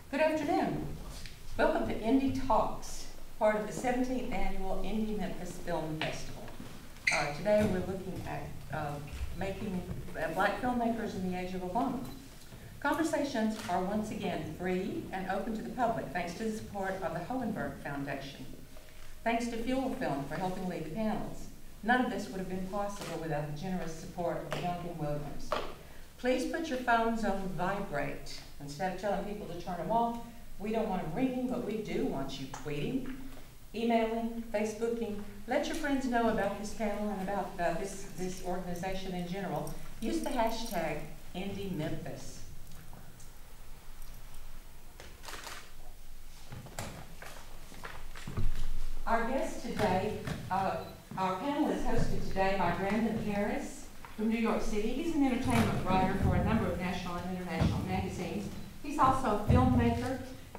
Good afternoon. Welcome to Indie Talks, part of the 17th Annual Indie Memphis Film Festival. Today we're looking at making Black filmmakers in the age of Obama. Conversations are once again free and open to the public thanks to the support of the Hohenberg Foundation. Thanks to Fuel Film for helping lead the panels. None of this would have been possible without the generous support of Duncan Williams. Please put your phones on vibrate. Instead of telling people to turn them off, we don't want them ringing, but we do want you tweeting, emailing, Facebooking. Let your friends know about this panel and about this organization in general. Use the hashtag IndieMemphis. Our guest today, our panel is hosted today by Brandon Harris from New York City. He's an entertainment writer for a number of national and international magazines. He's also a filmmaker,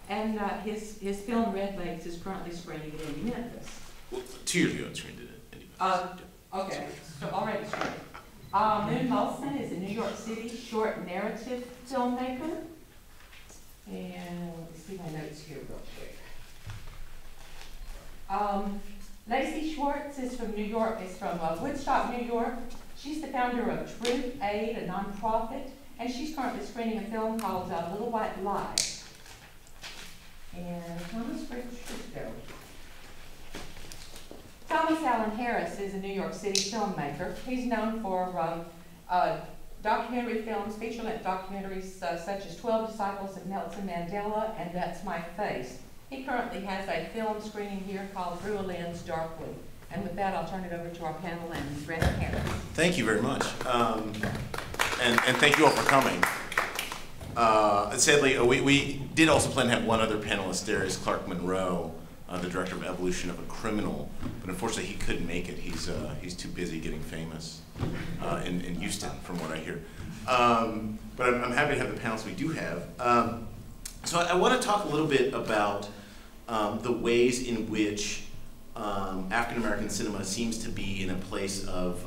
and his film Red Legs is currently screening at Indie Memphis. Well, 2 years ago it screened it at Indie Memphis. Okay, so already screened. Moon Molson is a New York City short narrative filmmaker. And let me see my notes here real quick. Lacey Schwartz is from New York, Woodstock, New York. She's the founder of Truth Aid, a nonprofit, and she's currently screening a film called Little White Lies. And Thomas Allen Harris is a New York City filmmaker. He's known for documentary films, feature-length documentaries such as 12 Disciples of Nelson Mandela and That's My Face. He currently has a film screening here called Through a Lens Darkly. And with that, I'll turn it over to our panel and Brandon Harris. Thank you very much. And thank you all for coming. Sadly, we did also plan to have one other panelist there, is Clark Monroe, the director of Evolution of a Criminal. But unfortunately, he couldn't make it. He's too busy getting famous in Houston, from what I hear. But I'm happy to have the panelists we do have. So I want to talk a little bit about the ways in which African-American cinema seems to be in a place of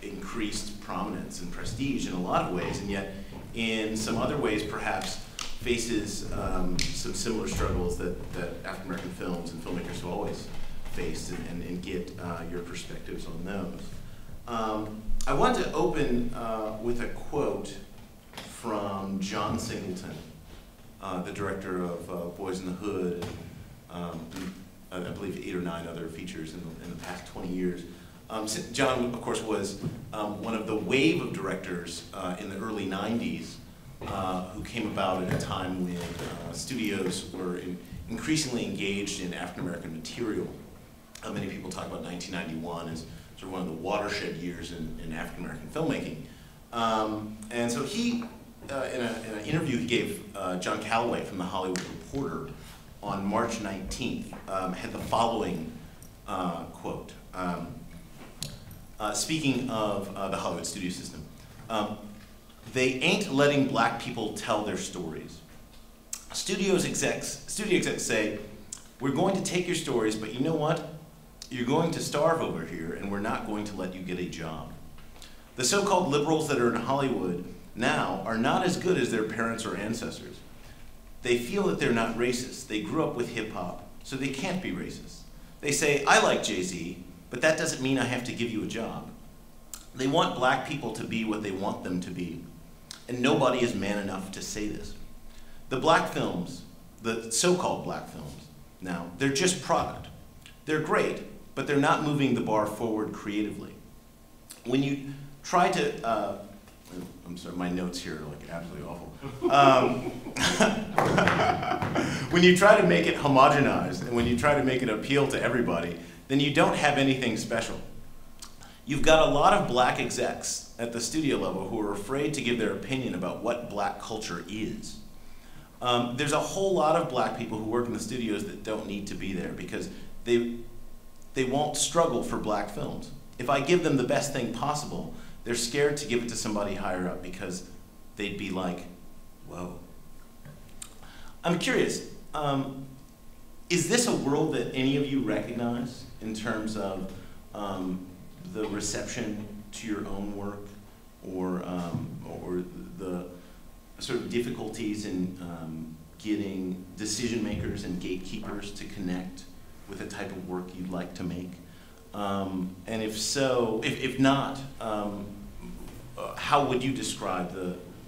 increased prominence and prestige in a lot of ways, and yet in some other ways perhaps faces some similar struggles that African-American films and filmmakers have always faced, and get your perspectives on those. I want to open with a quote from John Singleton, the director of Boys in the Hood, I believe 8 or 9 other features in the past 20 years. John, of course, was one of the wave of directors in the early 90s who came about at a time when studios were increasingly engaged in African-American material. Many people talk about 1991 as sort of one of the watershed years in African-American filmmaking. And so he, in an interview he gave John Calloway from The Hollywood Reporter on March 19th, had the following quote. Speaking of the Hollywood studio system, they ain't letting black people tell their stories. Studio execs say, we're going to take your stories, but you know what? You're going to starve over here, and we're not going to let you get a job. The so-called liberals that are in Hollywood now are not as good as their parents or ancestors. They feel that they're not racist. They grew up with hip-hop, so they can't be racist. They say, I like Jay-Z, but that doesn't mean I have to give you a job. They want black people to be what they want them to be, and nobody is man enough to say this. The black films, the so-called black films, now, they're just product. They're great, but they're not moving the bar forward creatively. When you try to, I'm sorry, my notes here are like absolutely awful. When you try to make it homogenized, and when you try to make it appeal to everybody, then you don't have anything special. You've got a lot of black execs at the studio level who are afraid to give their opinion about what black culture is. There's a whole lot of black people who work in the studios that don't need to be there because they won't struggle for black films. If I give them the best thing possible, they're scared to give it to somebody higher up because they'd be like, whoa. I'm curious, is this a world that any of you recognize in terms of the reception to your own work, or the sort of difficulties in getting decision makers and gatekeepers to connect with the type of work you'd like to make? And if so, if not, how would you describe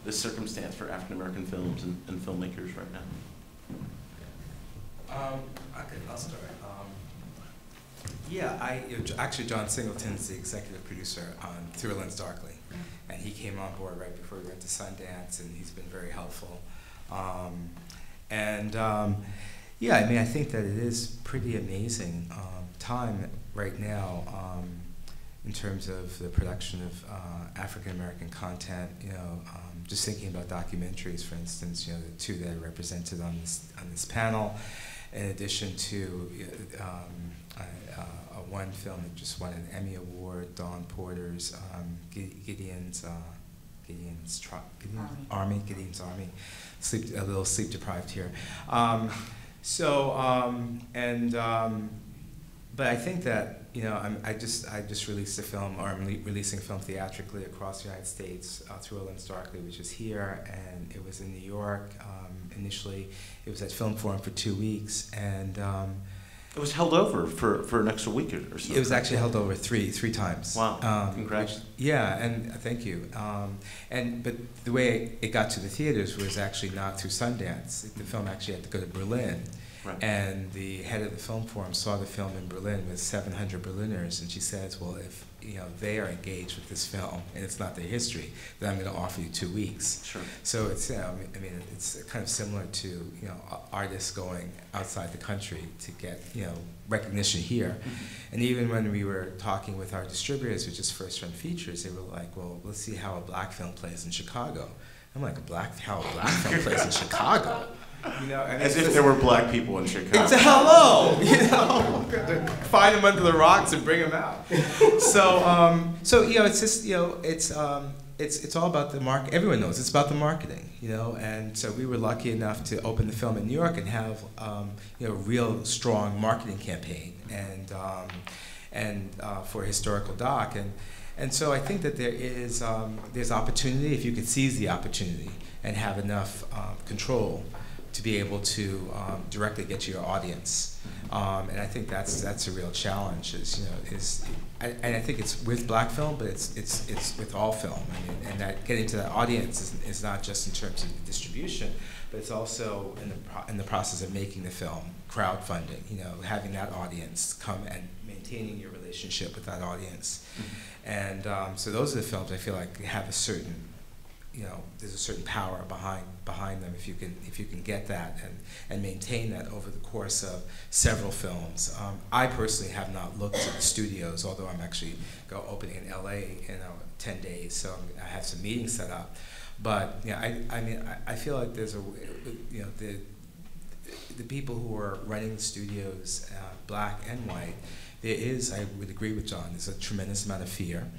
the circumstance for African American films and filmmakers right now? Okay, I'll start. Yeah, actually John Singleton's the executive producer on Through a Lens Darkly, and he came on board right before we went to Sundance, and he's been very helpful. Yeah, I mean, I think that it is pretty amazing time right now in terms of the production of African American content. Just thinking about documentaries, for instance, the two that are represented on this panel, in addition to one film that just won an Emmy Award, Dawn Porter's Gideon's Army, a little sleep deprived here. But I think that I just released a film, or I'm releasing a film theatrically across the United States, Through a Lens Darkly, which is here, and it was in New York. Initially, it was at Film Forum for 2 weeks, and it was held over for an extra week or so. It was actually held over three times. Wow! Congrats. Yeah, and thank you. But the way it got to the theaters was actually not through Sundance. The film actually had to go to Berlin. Right. And the head of the Film Forum saw the film in Berlin with 700 Berliners, and she says, well, if they are engaged with this film and it's not their history, then I'm going to offer you 2 weeks. Sure. So it's I mean it's kind of similar to artists going outside the country to get recognition here. Mm-hmm. And even when we were talking with our distributors, which is First Run Features, they were like, well, let's see how a black film plays in Chicago. I'm like, how a black film plays in Chicago? As if there were black people in Chicago. It's a hello, find them under the rocks and bring them out. So it's just it's all about the market. Everyone knows it's about the marketing, And so we were lucky enough to open the film in New York and have a real strong marketing campaign and for a historical doc and so I think that there's opportunity if you could seize the opportunity and have enough control to be able to directly get to your audience, and I think that's a real challenge. And I think it's with black film, but it's with all film. I mean, and that getting to that audience is not just in terms of the distribution, but it's also in the process of making the film, crowdfunding. Having that audience come and maintaining your relationship with that audience, and so those are the films I feel like have a certain. There's a certain power behind them if you can get that and maintain that over the course of several films. I personally have not looked at the studios, although I'm actually opening in LA in 10 days, so I have some meetings set up. But I feel like there's the people who are running the studios, black and white. There is, I would agree with John, there's a tremendous amount of fear.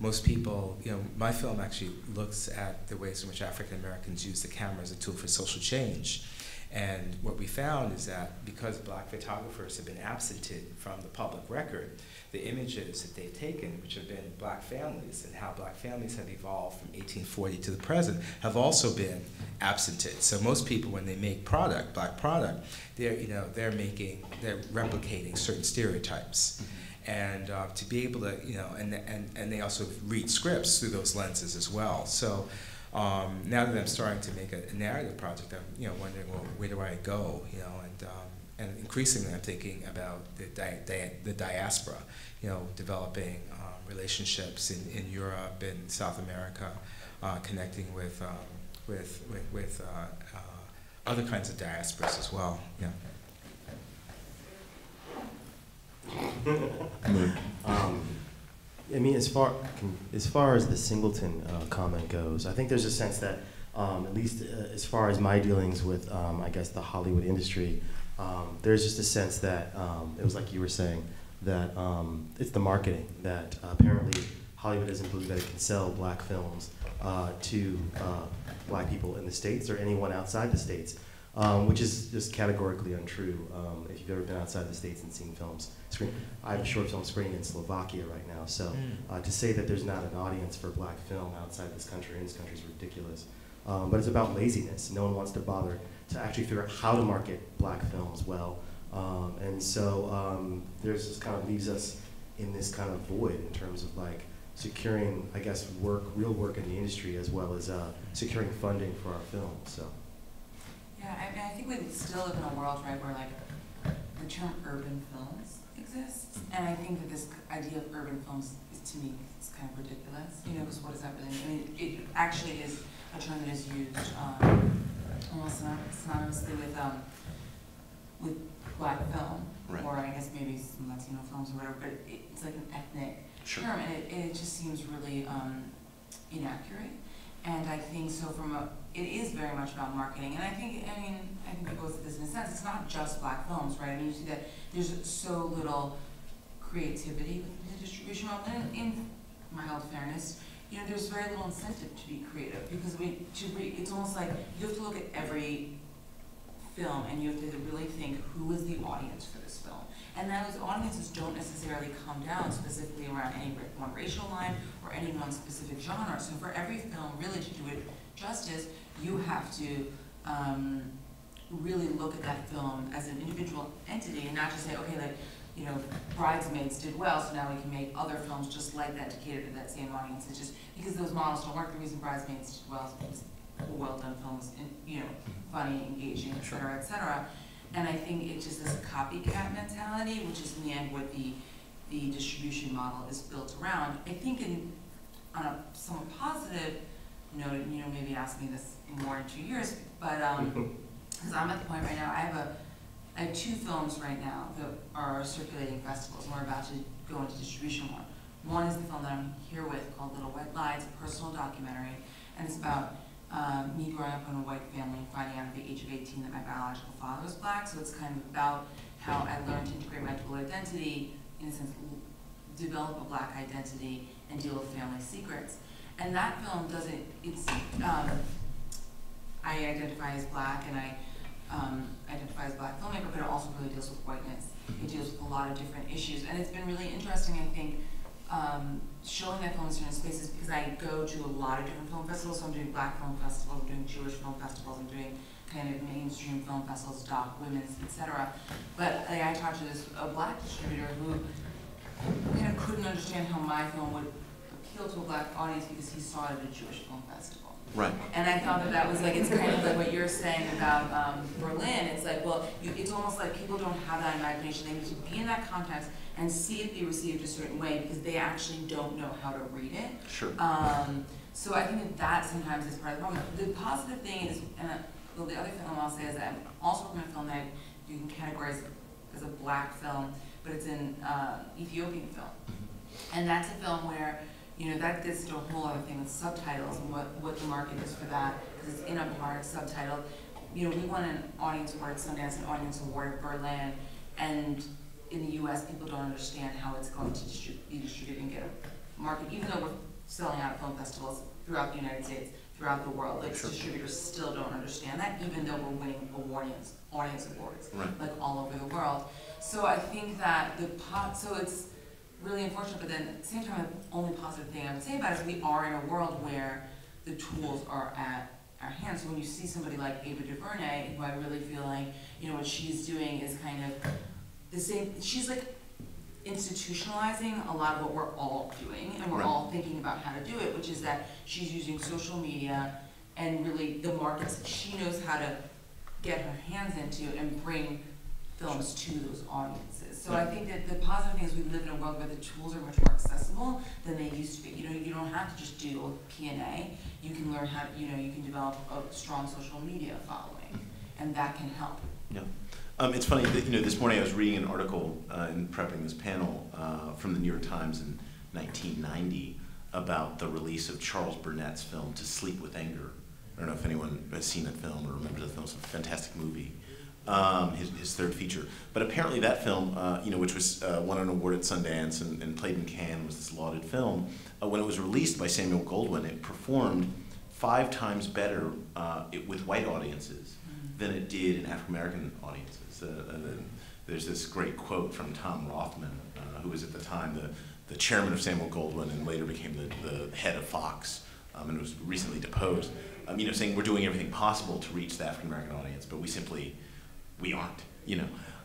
Most people, my film actually looks at the ways in which African Americans use the camera as a tool for social change. And what we found is that because black photographers have been absented from the public record, the images that they've taken, which have been black families and how black families have evolved from 1840 to the present, have also been absented. So most people, when they make black product, they're replicating certain stereotypes. Mm-hmm. And to be able to, and they also read scripts through those lenses as well. So now that I'm starting to make a narrative project, I'm wondering, well, where do I go? And increasingly I'm thinking about the diaspora, developing relationships in Europe and South America, connecting with other kinds of diasporas as well. Yeah. I mean, as far as the Singleton comment goes, I think there's a sense that, at least as far as my dealings with, I guess, the Hollywood industry, there's just a sense that it was like you were saying that it's the marketing that apparently Hollywood doesn't believe that it can sell black films to black people in the States or anyone outside the States. which is just categorically untrue. If you've ever been outside the States and seen films, I have a short film screening in Slovakia right now, so to say that there's not an audience for black film outside this country, in this country, is ridiculous. But it's about laziness. No one wants to bother to actually figure out how to market black films well. And so there's this kind of leaves us in this kind of void in terms of like securing, I guess, real work in the industry, as well as securing funding for our films. So. Yeah, I mean, I think we still live in a world, right, where like the term urban films exists, and I think that this idea of urban films is, to me, it's kind of ridiculous. You know, because what does that really mean? I mean, it actually is a term that is used almost synonymously with black film, right. or I guess maybe some Latino films or whatever. But it's like an ethnic term, and it just seems really inaccurate. And I think so it is very much about marketing. And I think it goes to this in a sense. It's not just black films, right? I mean, you see that there's so little creativity within the distribution model. And in my all fairness, you know, there's very little incentive to be creative, because it's almost like you have to look at every film and you have to really think, who is the audience for this film? And those audiences don't necessarily come down specifically around any one racial line or any one specific genre. So for every film, really, to do it justice, you have to really look at that film as an individual entity, and not just say, okay, like, you know, Bridesmaids did well, so now we can make other films just like that to cater to that same audience. It's just because those models don't work. The reason Bridesmaids did well is because a well-done film was, you know, funny, engaging, et cetera, et cetera. And I think it's just this copycat mentality, which is in the end what the distribution model is built around. I think on a somewhat positive note, and you know, maybe ask me this in more than 2 years, but because I'm at the point right now, I have 2 films right now that are circulating festivals, and we're about to go into distribution one. One is the film that I'm here with called Little White Lie. It's a personal documentary, and it's about me growing up in a white family and finding out at the age of 18 that my biological father was black. So it's kind of about how I learned to integrate my dual identity, in a sense, develop a black identity and deal with family secrets. And that film doesn't, I identify as black, and I identify as black filmmaker, but it also really deals with whiteness. It deals with a lot of different issues. And it's been really interesting, I think, showing that film in certain spaces, because I go to a lot of different film festivals. So I'm doing black film festivals, I'm doing Jewish film festivals, I'm doing kind of mainstream film festivals, doc, women's, etc. But I talked to a black distributor who kind of couldn't understand how my film would appeal to a black audience, because he saw it at a Jewish film festival. Right. And I thought that was like, it's kind of like what you're saying about Berlin. It's like, well, it's almost like people don't have that imagination. They need to be in that context and see it be received a certain way, because they actually don't know how to read it. Sure. So I think that sometimes is part of the problem. The positive thing is, and the other film I'll say is that I'm also working on a film that you can categorize as a black film, but it's an Ethiopian film. And that's a film where, you know, that gets to a whole other thing with subtitles and what the market is for that, because it's in Amharic, subtitled. You know, we won an audience award at Sundance, an audience award at Berlin, and in the US, people don't understand how it's going to be distributed and get a market, even though we're selling out at film festivals throughout the United States, throughout the world. Like, distributors still don't understand that, even though we're winning audience awards, like all over the world. So I think that so it's really unfortunate, but then at the same time, the only positive thing I would say about it is we are in a world where the tools are at our hands. So when you see somebody like Ava DuVernay, who I really feel like, you know, what she's doing is kind of the same. She's like institutionalizing a lot of what we're all doing, and we're all thinking about how to do it, which is that she's using social media and really the markets that she knows how to get her hands into and bring films to those audiences. So I think that the positive thing is we live in a world where the tools are much more accessible than they used to be. You know, you don't have to just do P&A. You can learn how to, you know, you can develop a strong social media following, and that can help. Yeah. It's funny that, you know, this morning I was reading an article in prepping this panel from the New York Times in 1990 about the release of Charles Burnett's film To Sleep with Anger. I don't know if anyone has seen that film or remembers the film. It's a fantastic movie. His third feature. But apparently that film, you know, which was won an award at Sundance and played in Cannes, was this lauded film. When it was released by Samuel Goldwyn, it performed 5 times better with white audiences than it did in African American audiences. There's this great quote from Tom Rothman, who was at the time the chairman of Samuel Goldwyn and later became the head of Fox, and was recently deposed. Saying we're doing everything possible to reach the African American audience, but we aren't.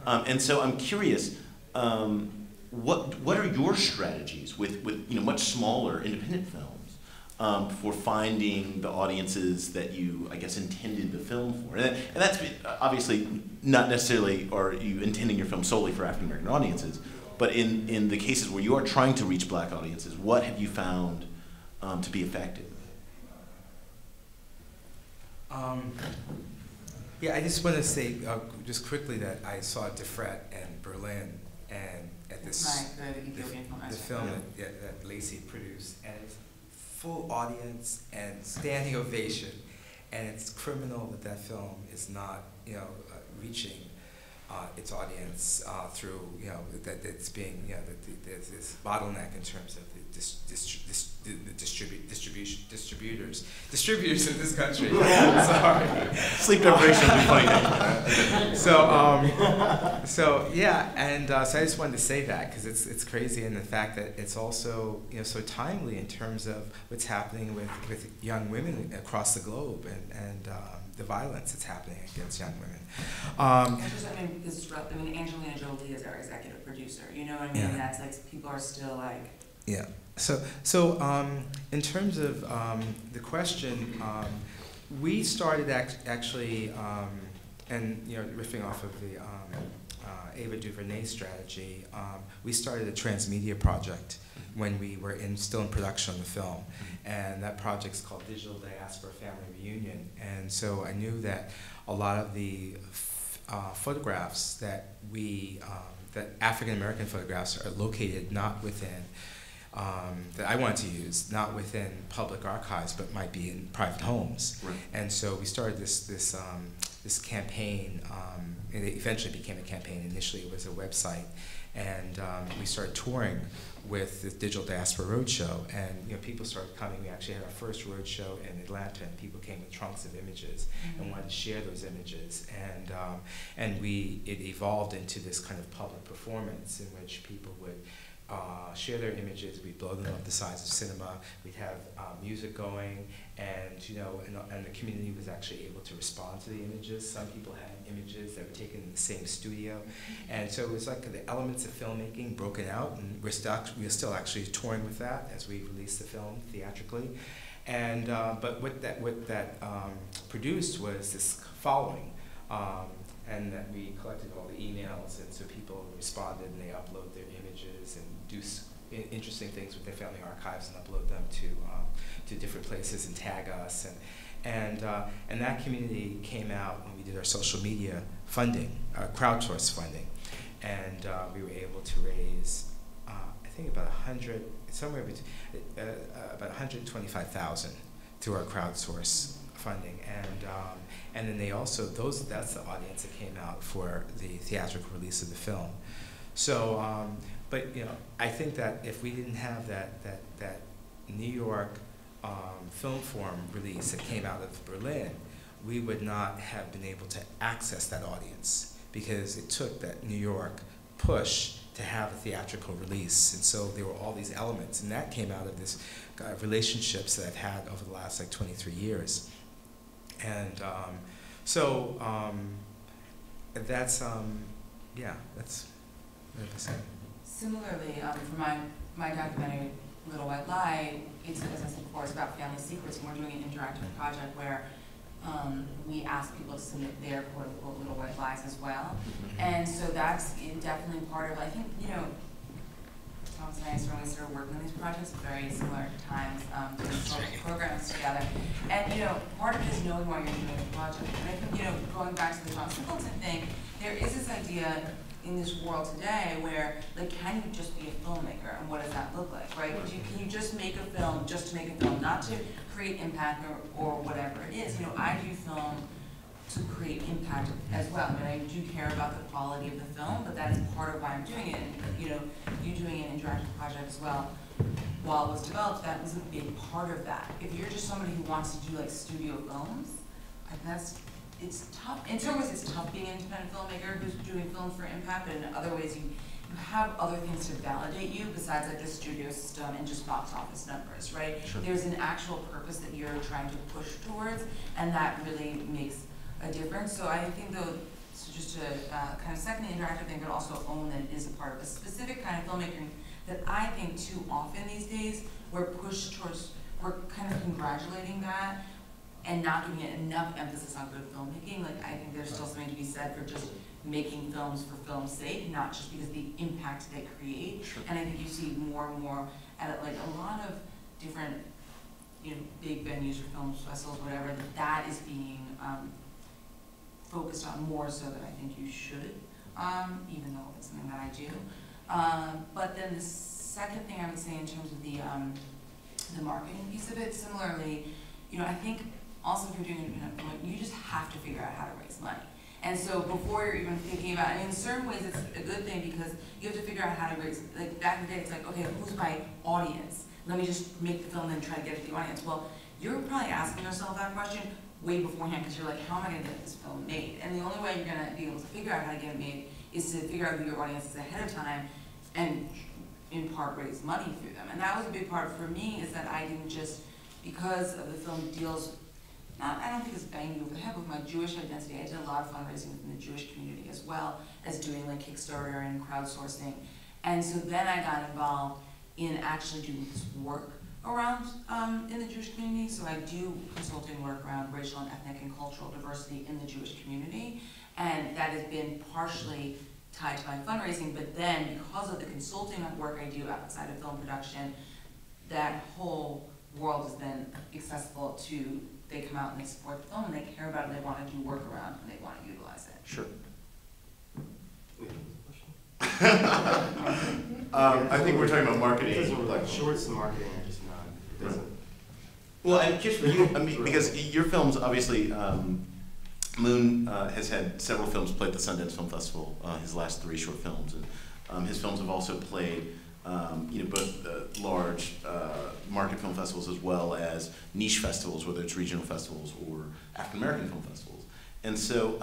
And so I'm curious, what are your strategies with much smaller independent films for finding the audiences that you, I guess, intended the film for? And that's obviously not necessarily are you intending your film solely for African American audiences, but in the cases where you are trying to reach black audiences, what have you found to be effective? Yeah, I just want to say just quickly that I saw Defret in Berlin, and at this the film that Lacey produced, and it's full audience and standing ovation, and it's criminal that film is not reaching its audience through that it's being that there's this bottleneck in terms of the distributors in this country. Sorry, sleep deprivation would be funny. So yeah, and so I just wanted to say that because it's crazy, and the fact that it's also so timely in terms of what's happening with young women across the globe and the violence that's happening against young women. Angelina Jolie is our executive producer. You know what I mean? Yeah. That's like people are still like. Yeah. So in terms of the question, we started actually, and riffing off of the Ava DuVernay strategy, we started a transmedia project when we were still in production on the film, and that project's called Digital Diaspora Family Reunion. And so I knew that a lot of the photographs that that African American photographs are located not within that I wanted to use, not within public archives, but might be in private homes. Right. And so we started this campaign. And it eventually became a campaign. Initially, it was a website, and we started touring with the Digital Diaspora Roadshow, and people started coming. We actually had our first roadshow in Atlanta, and people came with trunks of images and wanted to share those images, and it evolved into this kind of public performance in which people would share their images. We'd blow them up the size of cinema. We'd have music going, and and the community was actually able to respond to the images. Some people had images that were taken in the same studio, and so it was like the elements of filmmaking broken out. And we're still actually touring with that as we release the film theatrically. And but what that produced was this following. And that we collected all the emails, and so people responded, and they upload their images and do interesting things with their family archives and upload them to different places and tag us, and that community came out when we did our social media funding, crowdsource funding, and we were able to raise I think about about $125,000 through our crowdsource funding, and then they also that's the audience that came out for the theatrical release of the film. So, but I think that if we didn't have that New York film forum release that came out of Berlin, we would not have been able to access that audience because it took that New York push to have a theatrical release, and so there were all these elements, and that came out of this relationships that I've had over the last 23 years. And that's that's what I'm saying. Similarly, for my documentary Little White Lie, it's, as I said before, it's about family secrets, and we're doing an interactive project where we ask people to submit their quote-unquote little white lies as well. And so that's definitely part of, I think, Thomas and I certainly started working on these projects at very similar times, doing programs together. And, part of it is knowing why you're doing the project. And I think, going back to the John Singleton thing, there is this idea in this world today where, can you just be a filmmaker, and what does that look like, right? Can you just make a film just to make a film, not to create impact or whatever it is? I do film to create impact as well. I do care about the quality of the film, but that is part of why I'm doing it. And you doing an interactive project as well, while it was developed, that was a big part of that. If you're just somebody who wants to do studio films, that's it's tough. In some ways, it's tough being an independent filmmaker who's doing film for impact, but in other ways, you have other things to validate you besides like the studio system and just box office numbers, right? Sure. There's an actual purpose that you're trying to push towards, and that really makes a difference. So I think though, so just to kind of second the interactive thing, but also own that it is a part of a specific kind of filmmaking that I think too often these days we're pushed towards, we're kind of congratulating that and not giving it enough emphasis on good filmmaking. Like I think there's still something to be said for just making films for film's sake, not just because of the impact they create. Sure. And I think you see more and more at like a lot of different, you know, big venues or film festivals, whatever, that is being focused on more so than I think you should, even though it's something that I do. But then the second thing I would say in terms of the marketing piece of it, similarly, you know, I think also if you're doing independent film, you just have to figure out how to raise money. And so before you're even thinking about it, in certain ways it's a good thing because you have to figure out how to raise, like back in the day it's like, okay, who's my audience? Let me just make the film and try to get it to the audience. Well, you're probably asking yourself that question way beforehand because you're like, how am I gonna get this film made? And the only way you're gonna be able to figure out how to get it made is to figure out who your audience is ahead of time and in part raise money through them. And that was a big part for me, is that I didn't just, because of the film deals, I don't think it's banging over the head with my Jewish identity. I did a lot of fundraising within the Jewish community as well as doing like Kickstarter and crowdsourcing. And so then I got involved in actually doing this work around in the Jewish community. So I do consulting work around racial and ethnic and cultural diversity in the Jewish community. And that has been partially tied to my fundraising, but then because of the consulting work I do outside of film production, that whole world is then accessible to, they come out and they support the film and they care about it and they want to do work around and they want to utilize it. Sure. I think we're talking about marketing. It doesn't like Schwartz and marketing are just not. It doesn't. Well, and just for you, I mean, because your films obviously, Moon has had several films play at the Sundance Film Festival. His last 3 short films, and his films have also played, you know, both large market film festivals as well as niche festivals, whether it's regional festivals or African American film festivals. And so,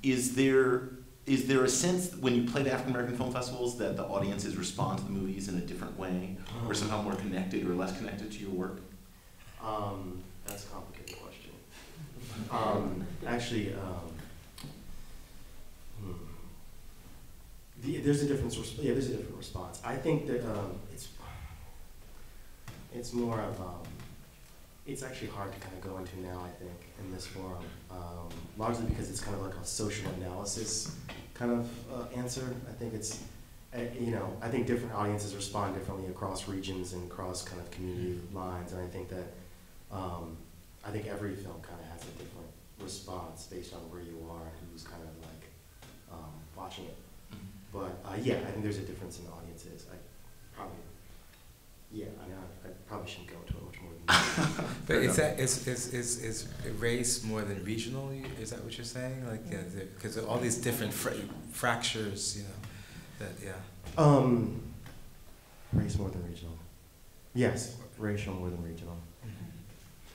is there a sense when you play to African American film festivals that the audiences respond to the movies in a different way, or somehow more connected or less connected to your work? That's a complicated question. Actually, there's a different response. I think that it's more of it's actually hard to kind of go into now. I think in this forum, largely because it's kind of like a social analysis kind of answer. I think it's you know, I think different audiences respond differently across regions and across kind of community lines, and I think that I think every film kind of has a different response based on where you are and who's kind of like watching it. But yeah, I think there's a difference in audiences. I probably shouldn't go into it much more than that. But is race more than regional? Is that what you're saying? Like, yeah, because of all these different fractures, you know, that Race more than regional. Yes, racial more than regional.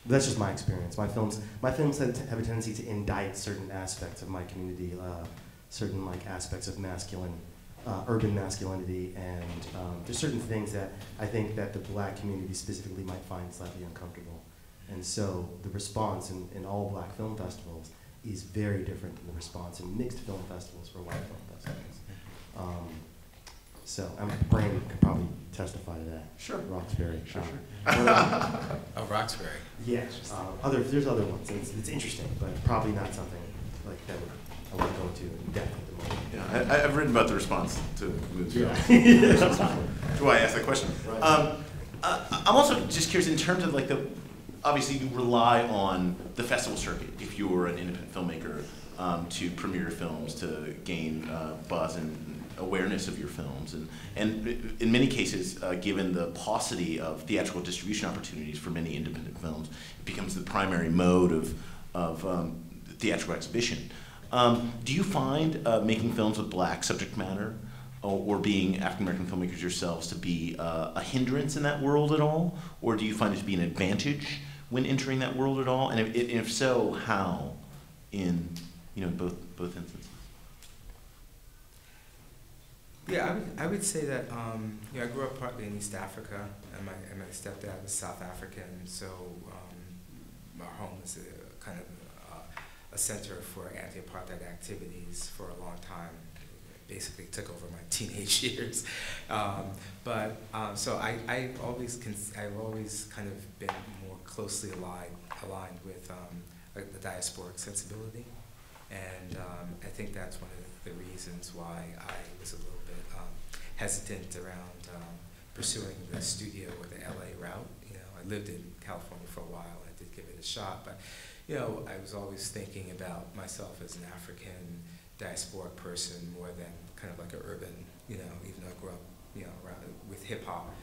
That's just my experience. My films have a tendency to indict certain aspects of my community, certain like aspects of masculine, urban masculinity, and there's certain things that I think that the Black community specifically might find slightly uncomfortable. And so the response in all Black film festivals is very different than the response in mixed film festivals or white film festivals. So Brandon could probably testify to that. Sure. Roxbury. Sure. oh, Roxbury. Yeah. There's other ones. It's interesting, but probably not something like that I want to go into in depth at the moment. Yeah, I've written about the response to movies. Yeah. That's why I asked that question. Right. I'm also just curious in terms of like obviously you rely on the festival circuit if you're an independent filmmaker to premiere films, to gain buzz and awareness of your films, and in many cases, given the paucity of theatrical distribution opportunities for many independent films, it becomes the primary mode of theatrical exhibition. Do you find making films with Black subject matter or being African American filmmakers yourselves to be a hindrance in that world at all, or do you find it to be an advantage when entering that world at all? And if so, how? in both instances? Yeah, I would say that I grew up partly in East Africa, and my stepdad was South African, so our home was a kind of a center for anti-apartheid activities for a long time. It basically took over my teenage years, so I've always kind of been more closely aligned with the diasporic sensibility, and I think that's one of the reasons why I was a little bit hesitant around pursuing the studio or the LA route. I lived in California for a while. I did give it a shot, but I was always thinking about myself as an African diasporic person more than kind of like an urban. Even though I grew up, around with hip hop,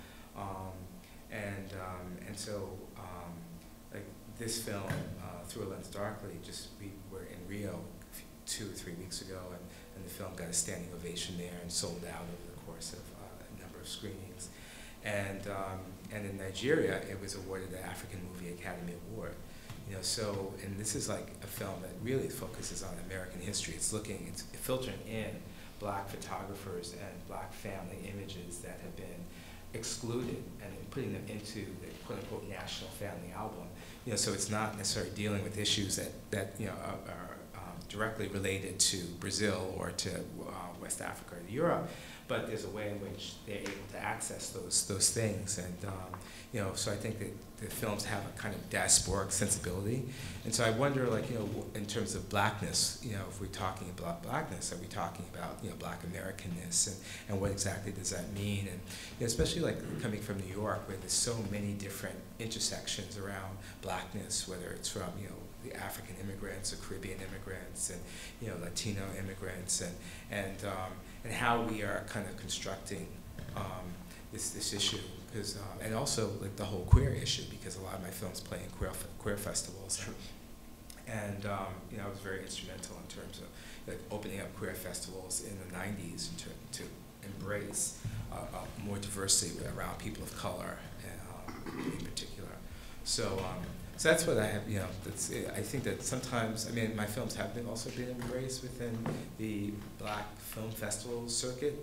and so like this film, Through a Lens Darkly, we were in Rio 2 or 3 weeks ago, and the film got a standing ovation there and sold out over the course of a number of screenings. And in Nigeria, it was awarded the African Movie Academy Award. And this is like a film that really focuses on American history. It's filtering in black photographers and black family images that have been excluded and putting them into the quote-unquote national family album. So it's not necessarily dealing with issues that are directly related to Brazil or to West Africa or Europe, but there's a way in which they're able to access those things, and so I think that the films have a kind of diasporic sensibility, and so I wonder, in terms of blackness, if we're talking about blackness, are we talking about Black Americanness, and what exactly does that mean, and especially coming from New York, where there's so many different intersections around blackness, whether it's from the African immigrants, or Caribbean immigrants, and Latino immigrants, and how we are kind of constructing this issue, because and also the whole queer issue, because a lot of my films play in queer festivals, sure. And I was very instrumental in terms of opening up queer festivals in the '90s to embrace more diversity around people of color, in particular. So that's what I have. I think that sometimes, my films have also been embraced within the Black Film Festival circuit.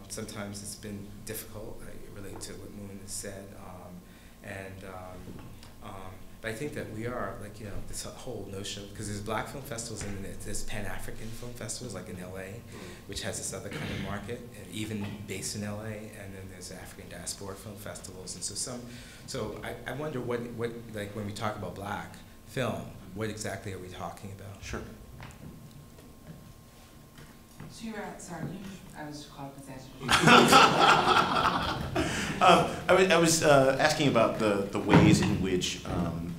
Sometimes it's been difficult. I relate to what Moon has said, but I think that we are this whole notion, because there's Black film festivals and there's Pan-African film festivals like in LA, which has this other kind of market, and even based in LA, and then there's African diaspora film festivals, and so I wonder what when we talk about Black film, what exactly are we talking about? Sure. So you're sorry, I was caught up with I was asking about the ways in which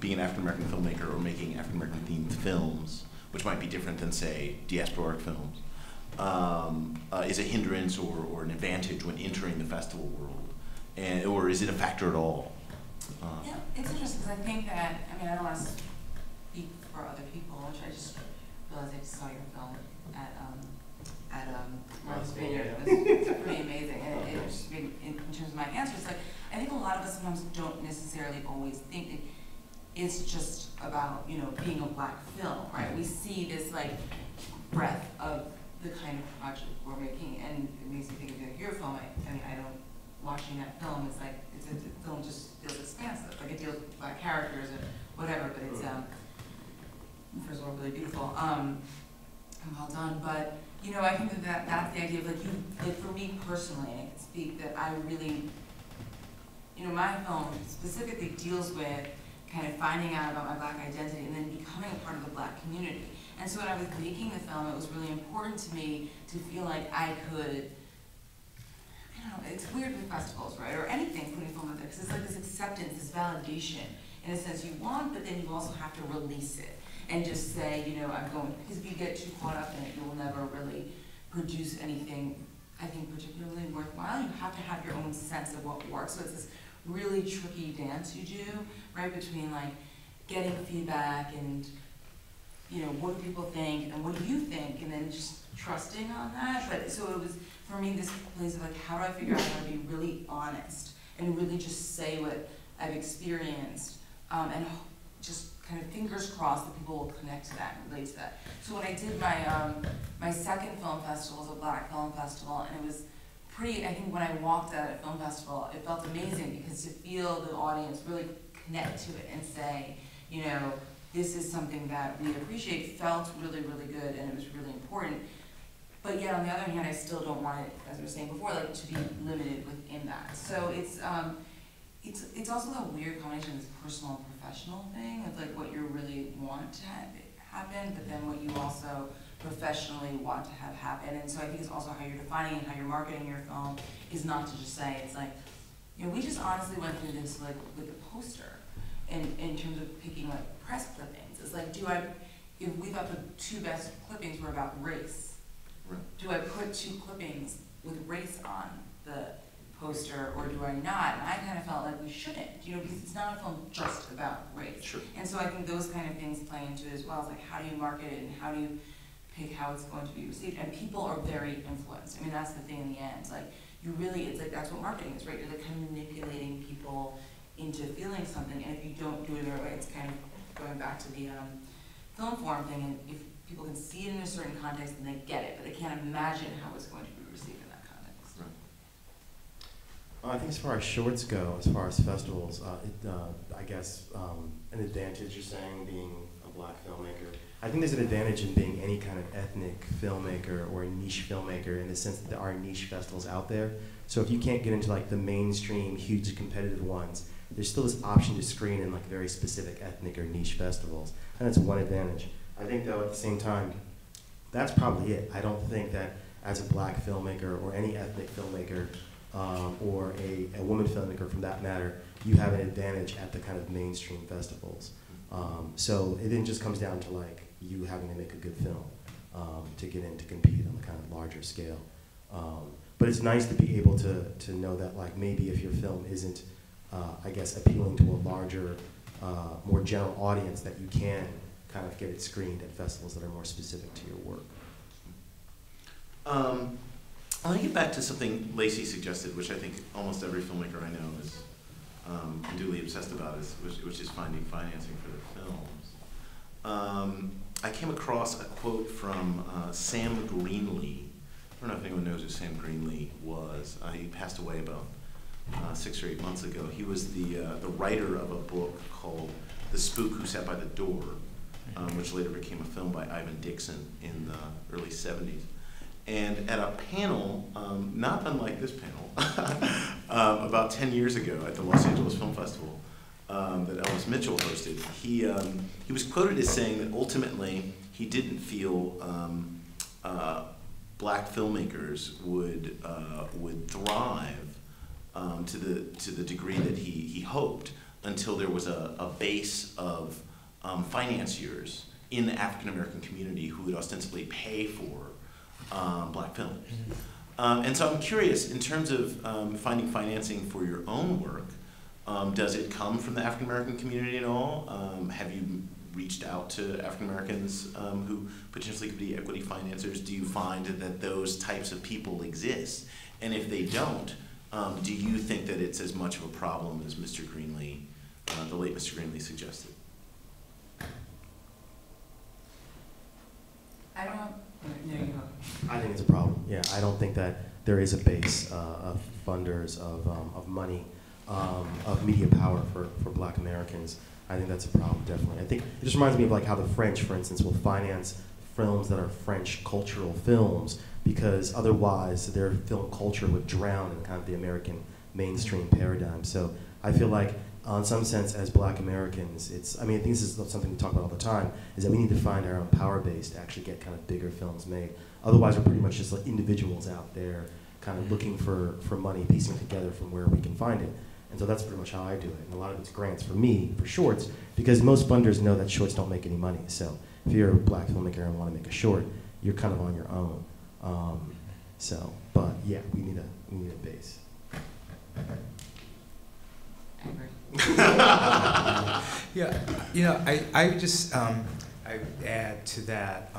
being an African American filmmaker or making African American themed films, which might be different than, say, diasporic films, is a hindrance or an advantage when entering the festival world, or is it a factor at all? Yeah, it's interesting because I think that, I don't want to speak for other people, which I just realized I just saw your film at Martha's Vineyard. It was pretty amazing, and it just made, in terms of my answers, I think a lot of us sometimes don't necessarily always think that it's just about being a Black film, right? We see this breadth of the kind of project we're making, and it makes me think of your film. I don't, watching that film, it's the film just feels expansive, it deals with Black characters and whatever, but it's first of all really beautiful and well done. But I think that's the idea of for me personally, and I can speak that I really, my film specifically deals with kind of finding out about my Black identity and then becoming a part of the Black community. And so when I was making the film, it was really important to me to feel like I could, it's weird with festivals, right, or anything putting a film out there, because it's this acceptance, this validation, in a sense you want, but then you also have to release it and just say, I'm going, because if you get too caught up in it, you will never really produce anything, I think, particularly worthwhile. You have to have your own sense of what works. So it's this really tricky dance you do, right, between getting feedback and, what do people think and what do you think, and then just trusting on that. But so it was, for me, this place of how do I figure out how to be really honest and really just say what I've experienced, and just kind of fingers crossed that people will connect to that and relate to that. So when I did my my second film festival, was a Black Film Festival, and it was pretty, I think when I walked out at a film festival, it felt amazing because to feel the audience really connect to it and say, you know, this is something that we appreciate, felt really, really good, and it was really important. But yet on the other hand, I still don't want it, as I was saying before, like to be limited within that. So it's also a weird combination of this personal and professional thing of like what you really want to have happen, but then what you also professionally want to have happen. And so I think it's also how you're defining and how you're marketing your film is not to just say, it's like, you know, we just honestly went through this like with the poster in terms of picking like press clippings. It's like, if we thought the two best clippings were about race, do I put two clippings with race on the poster or do I not? And I kind of felt like we shouldn't, you know, because it's not a film just about race. Sure. And so I think those kind of things play into it as well. It's like, how do you market it and how do you pick how it's going to be received? And people are very influenced. I mean, that's the thing in the end. Like, you really, it's like, that's what marketing is, right? You're like kind of manipulating people into feeling something, and if you don't do it the right way, it's kind of going back to the film form thing, and if people can see it in a certain context, then they get it, but they can't imagine how it's going to be received in that context. I think as far as shorts go, as far as festivals, I guess an advantage you're saying being a Black filmmaker. I think there's an advantage in being any kind of ethnic filmmaker or a niche filmmaker in the sense that there are niche festivals out there. So if you can't get into like the mainstream, huge competitive ones, there's still this option to screen in like very specific ethnic or niche festivals. And that's one advantage. I think though at the same time, that's probably it. I don't think that as a Black filmmaker or any ethnic filmmaker or a woman filmmaker from that matter, you have an advantage at the kind of mainstream festivals. So it then just comes down to like you having to make a good film to get in to compete on the kind of larger scale. But it's nice to be able to know that like maybe if your film isn't, I guess, appealing to a larger, more general audience, that you can kind of get it screened at festivals that are more specific to your work. I want to get back to something Lacey suggested, which I think almost every filmmaker I know is unduly obsessed about, which is finding financing for their films. I came across a quote from Sam Greenlee. I don't know if anyone knows who Sam Greenlee was. He passed away about 6 or 8 months ago. He was the writer of a book called The Spook Who Sat by the Door, which later became a film by Ivan Dixon in the early 70s. And at a panel, not unlike this panel, about 10 years ago at the Los Angeles Film Festival that Elvis Mitchell hosted, he was quoted as saying that ultimately he didn't feel Black filmmakers would thrive to the degree that he hoped until there was a base of financiers in the African American community who would ostensibly pay for Black film. And so I'm curious, in terms of finding financing for your own work, does it come from the African American community at all? Have you reached out to African Americans who potentially could be equity financiers? Do you find that those types of people exist? And if they don't, do you think that it's as much of a problem as Mr. Greenlee, the late Mr. Greenlee suggested? I don't know. No, you go. I think it's a problem. Yeah, I don't think that there is a base of funders, of money, of media power for Black Americans. I think that's a problem, definitely. I think it just reminds me of like how the French, for instance, will finance films that are French cultural films because otherwise their film culture would drown in kind of the American mainstream paradigm. So I feel like, in some sense, as Black Americans, I think this is something we talk about all the time, is that we need to find our own power base to actually get kind of bigger films made. Otherwise, we're pretty much just like individuals out there kind of looking for money, piecing it together from where we can find it. And so that's pretty much how I do it. And a lot of it's grants for me, for shorts, because most funders know that shorts don't make any money. So if you're a Black filmmaker and want to make a short, you're kind of on your own. But yeah, we need a base. I agree. Yeah, you know, I just I add to that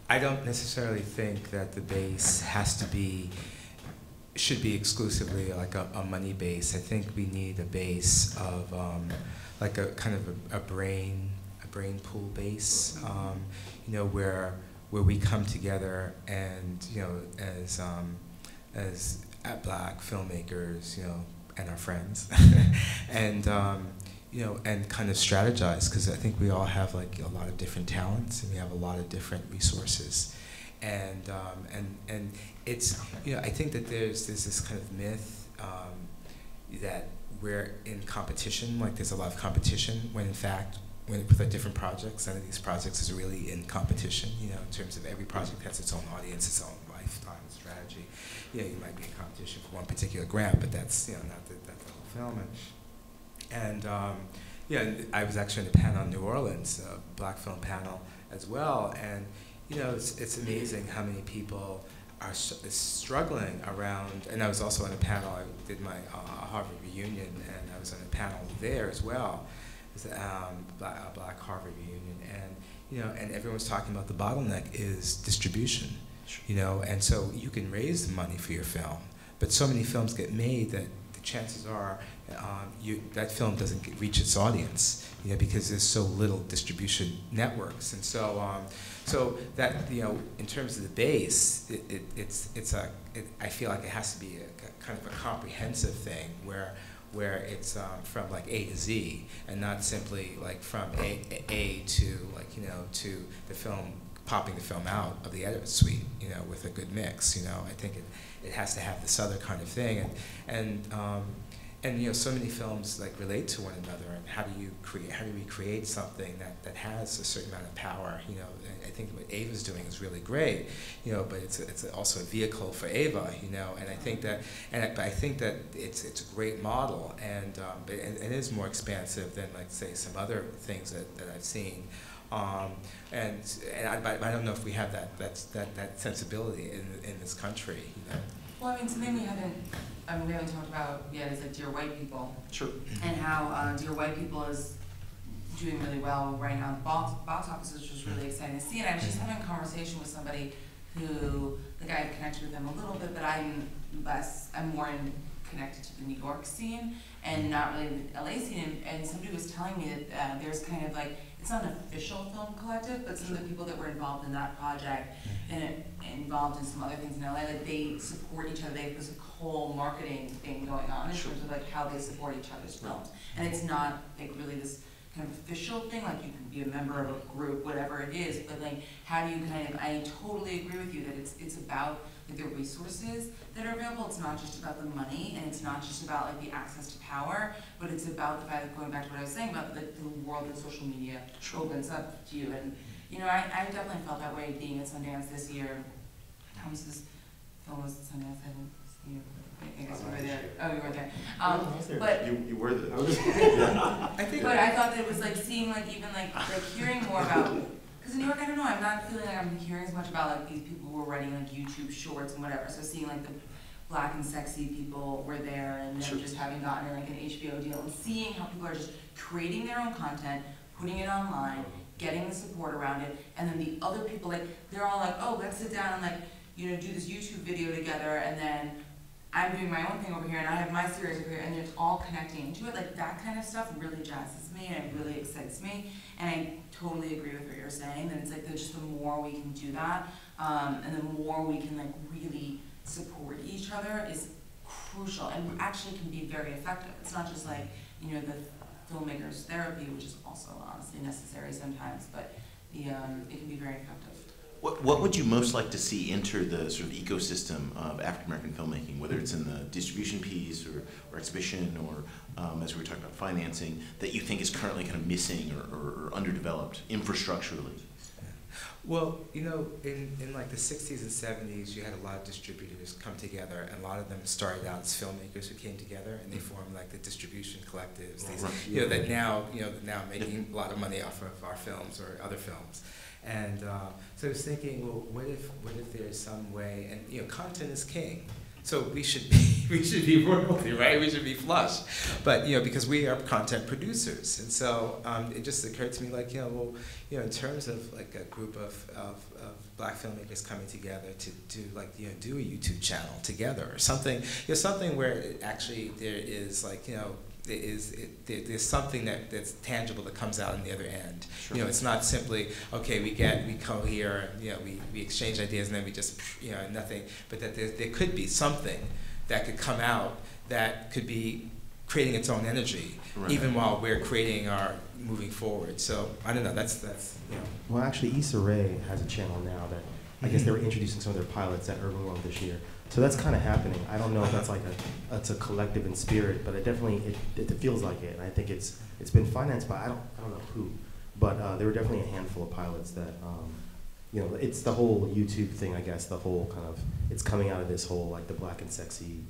I don't necessarily think that the base has to be should be exclusively like a money base. I think we need a base of like a kind of a brain pool base, you know, where we come together and, you know, as Black filmmakers, you know, and our friends, and you know, and kind of strategize, because I think we all have like a lot of different talents and we have a lot of different resources, and it's, you know, I think that there's this kind of myth that we're in competition, like there's a lot of competition, when in fact, with our different projects, none of these projects is really in competition, you know, in terms of every project has its own audience, its own lifetime strategy. You know, you might be in competition for one particular grant, but that's, you know, not the whole film. And yeah, I was actually in the panel in New Orleans, a Black film panel as well, and you know, it's amazing how many people are struggling around, and I was also on a panel, I did my Harvard reunion, and I was on a panel there as well. It was a Black Harvard reunion, and you know, and everyone's talking about the bottleneck is distribution, you know, and so you can raise the money for your film, but so many films get made that the chances are that film doesn't reach its audience, you know, because there's so little distribution networks, and so so that, you know, in terms of the base, I feel like it has to be a kind of a comprehensive thing where it's from like A to Z, and not simply like from A to, like, you know, to the film, popping the film out of the edit suite, you know, with a good mix, you know. I think it has to have this other kind of thing, and you know, so many films like relate to one another, and how do we create something that has a certain amount of power, you know. I think what Ava's doing is really great, you know, but it's also a vehicle for Ava, you know, and I think that, but I think that it's a great model, and but it is more expansive than, like, say, some other things that I've seen. And I don't know if we have that sensibility in this country, you know. Well, I mean, something we haven't talked about yet is like Dear White People. Sure. And how Dear White People is doing really well right now. The box office is just really exciting to see. And I was just having a conversation with somebody who, like, I've connected with them a little bit, but I'm more connected to the New York scene and not really the LA scene. And somebody was telling me that there's kind of like, it's not an official film collective, but some of the people that were involved in that project and involved in some other things in LA, like, they support each other. They have this whole marketing thing going on in terms of like how they support each other's films. And it's not like really this kind of official thing, like you can be a member of a group, whatever it is, but like, how do you kind of, I totally agree with you that it's about like the resources that are available. It's not just about the money, and it's not just about like the access to power, but it's about the fact that, going back to what I was saying about the world that social media opens up to you. And you know, I definitely felt that way being at Sundance this year. Thomas's film was at Sundance. I didn't see you. I guess you were there. Oh, you were there. But you were there. I think. But I thought that it was like seeing, like, even like hearing more about. Because in New York, I don't know, I'm not feeling like I'm hearing as much about like these people who are writing like YouTube shorts and whatever. So seeing like the Black and sexy people were there, and them just having gotten like an HBO deal, and seeing how people are just creating their own content, putting it online, getting the support around it, and then the other people, like, they're all like, oh, let's sit down and, like, you know, do this YouTube video together, and then I'm doing my own thing over here, and I have my series over here, and it's all connecting into it. Like, that kind of stuff really jazzes me, and it really excites me, and I totally agree with what you're saying, that it's like, just the more we can do that, and the more we can, like, really support each other is crucial, and actually can be very effective. It's not just like, you know, the filmmakers therapy, which is also honestly necessary sometimes, but it can be very effective. What would you most like to see enter the sort of ecosystem of African American filmmaking, whether it's in the distribution piece or exhibition or, as we were talking about, financing, that you think is currently kind of missing or underdeveloped infrastructurally? Well, you know, in like the 60s and 70s, you had a lot of distributors come together, and a lot of them started out as filmmakers who came together, and they formed like the distribution collectives. These, you know, that now making a lot of money off of our films or other films. And so I was thinking, well, what if there's some way, and you know, content is king. So we should be royalty, right? We should be flush, but because we are content producers, and so it just occurred to me well, in terms of like a group of Black filmmakers coming together to do do a YouTube channel together or something, something where actually there is there's something that's tangible that comes out on the other end. Sure. It's not simply, okay, we come here and we exchange ideas and then we just nothing, but that there could be something that could come out that could be creating its own energy, right, even while we're creating our moving forward. So I don't know. That's Well, actually, Issa Rae has a channel now that I guess they were introducing some of their pilots at Urban World this year. So that's kind of happening. I don't know if that's it's a collective in spirit, but it definitely it feels like it. And I think it's been financed by I don't know who, but there were definitely a handful of pilots that it's the whole YouTube thing. I guess the whole kind of it's coming out of this whole the Black and Sexy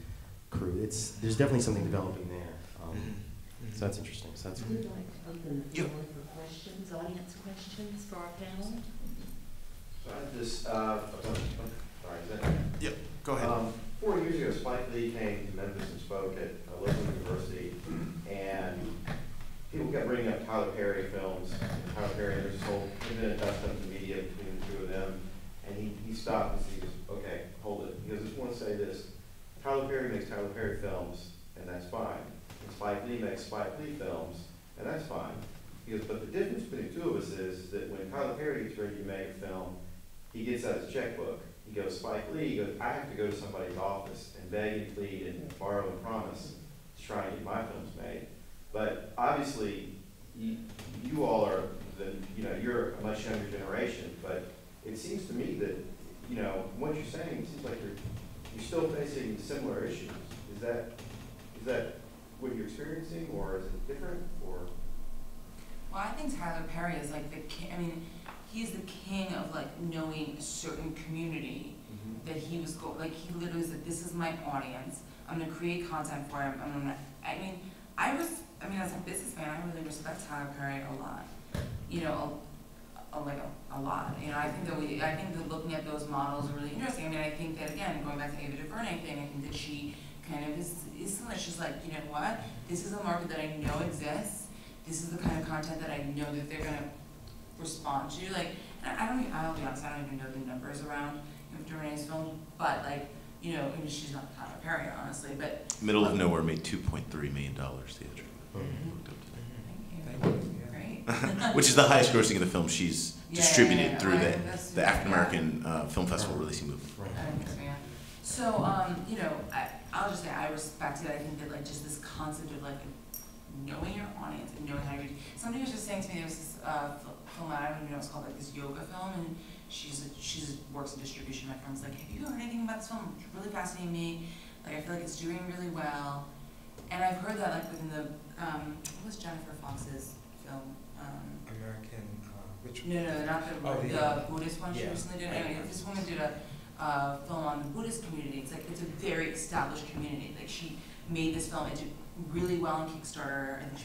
crew. There's definitely something developing there. So that's interesting. So that's We'd like to open the floor for questions, audience questions for our panel. So I had this, sorry, is that? Yep, go ahead. 4 years ago, Spike Lee came to Memphis and spoke at a local university, and people kept bringing up Tyler Perry films. And Tyler Perry, there's this whole infinite dust up the media between the two of them, and he stopped and he goes, okay, hold it. He goes, I just want to say this. Tyler Perry makes Tyler Perry films, and that's fine. And Spike Lee makes Spike Lee films, and that's fine. He goes, but the difference between the two of us is that when Tyler Perry gets ready to make a film, he gets out his checkbook. He goes, Spike Lee, he goes, I have to go to somebody's office and beg and plead and borrow and promise to try and get my films made. But obviously, you all are, you're a much younger generation, but it seems to me that, what you're saying, it seems like you're still facing similar issues. Is that what you're experiencing, or is it different, or? Well, I think Tyler Perry is like the king. I mean, he's the king of knowing a certain community that he was he literally said, "This is my audience. I'm gonna create content for him. As a businessman, I really respect Tyler Perry a lot. A lot. I think that looking at those models are really interesting. I think that again, going back to Ava DuVernay thing, I think that she kind of is something that's just you know what? This is a market that I know exists. This is the kind of content that I know that they're gonna respond to. I'll be honest, I don't even know the numbers around DuVernay's film, but she's not Tyler Perry, honestly. But Middle of Nowhere made $2.3 million theatrically. Thank you. Great. Which is the highest grossing of the film she's distributed through the African American Film Festival releasing movement. I think so, yeah. So, I'll just say I respect it. I think that just this concept of knowing your audience and knowing how to read. Somebody was just saying to me, there was this film, I don't even know what it's called, this yoga film, and she works in distribution. My friend's like, have you heard anything about this film? It's really fascinating me. I feel like it's doing really well. And I've heard that within the, what was Jennifer Fox's film? American, which one? No, not the Buddhist one she recently did. Anyway, this woman did a film on the Buddhist community. It's a very established community. She made this film. It did really well on Kickstarter. I think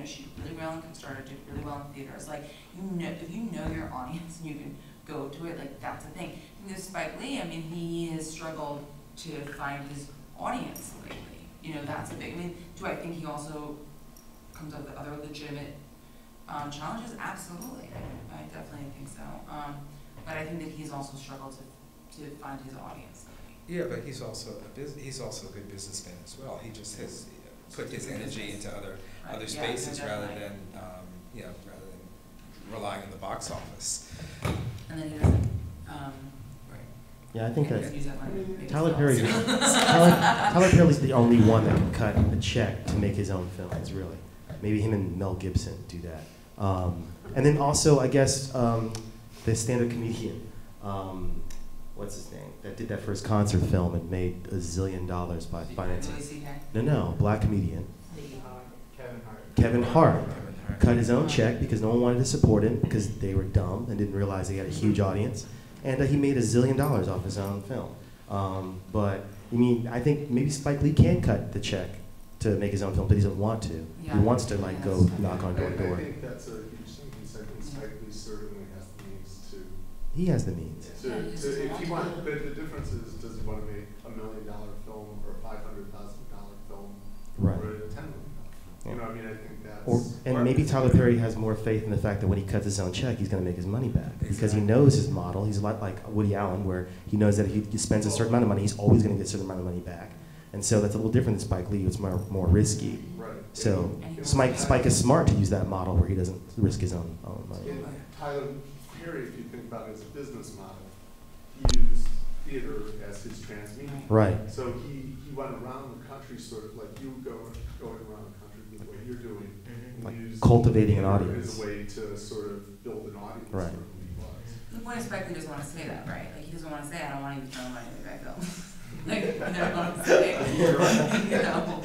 she did really well on Kickstarter. Did really well in theaters. If you know your audience and you can go to it, that's the thing. And this Spike Lee, he has struggled to find his audience lately. That's a big. Do I think he also comes up with other legitimate challenges? Absolutely. I definitely think so. But I think that he's also struggled to find his audience. Yeah, but he's also a good businessman as well. He just has put his energy into other spaces rather than relying on the box office. And then he doesn't. Yeah, I think that Tyler Perry's the only one that can cut a check to make his own films, really. Maybe him and Mel Gibson do that. And then also, I guess, the stand-up comedian, what's his name, that did that first concert film and made $1 zillion by financing. No, black comedian. Kevin Hart cut his own check because no one wanted to support him because they were dumb and didn't realize he had a huge audience. And he made $1 zillion off his own film. But I think maybe Spike Lee can cut the check to make his own film, but he doesn't want to. Yeah. He wants to go knock on door to door. I think that's a huge thing. I think Spike Lee certainly has the means to he has the means. So if he wants, but the difference is, does he want to make $1 million film or a $500,000 film, Right. or a $10 million film? You know, I mean, I think that's. And maybe Tyler Perry has more faith in the fact that when he cuts his own check, he's going to make his money back. Because he knows his model. He's a lot like Woody Allen, where he knows that if he spends a certain amount of money, he's always going to get a certain amount of money back. And so that's a little different than Spike Lee, who's more risky. Right. So Spike is smart to use that model where he doesn't risk his own money. And Tyler Perry, if you think about it as a business model, he used theater as his transmedia. Right. So he went around the country sort of like you going around the country with what you're doing. And Like used cultivating an theater audience. as a way to sort of build an audience Right. for who he was. The point is, Spike Lee doesn't want to say that, right? Like, he doesn't want to say, I don't want to use my own money to make that film. Like, you know what I'm saying? You know?